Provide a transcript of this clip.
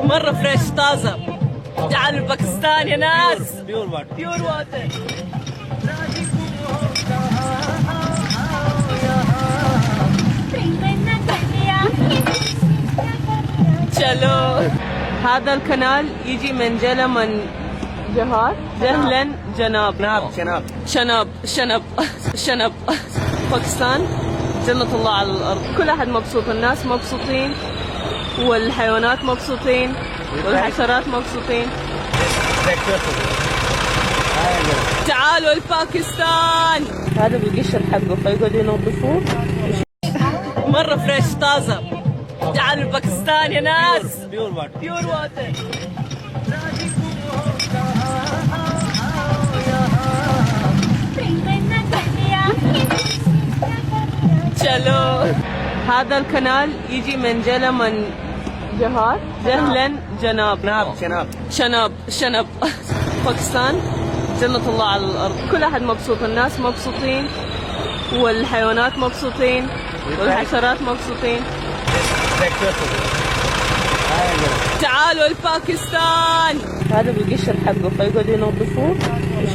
مرة فريش طازة. تعالوا باكستان يا ناس. بيور واتر. بيور واتر. चलो هذا الكنال يجي من جلمن جهار جهلا جناب شناب شنب باكستان جنة الله على الأرض. كل أحد مبسوط، الناس مبسوطين والحيوانات مبسوطين والحشرات مبسوطين. تعالوا لباكستان. هذا بالقشر حقه فيقعدوا ينظفوه. مرة فريش طازة. تعالوا باكستان يا ناس. بيور واتر. بيور واتر. चलो هذا الكنال يجي من جلمن جهار جهلا جناب شنب باكستان جنة الله على الأرض. كل أحد مبسوط، الناس مبسوطين والحيوانات مبسوطين والحشرات مبسوطين. تعالوا لباكستان. هذا بالقشر حقه فيقعدوا ينظفوه.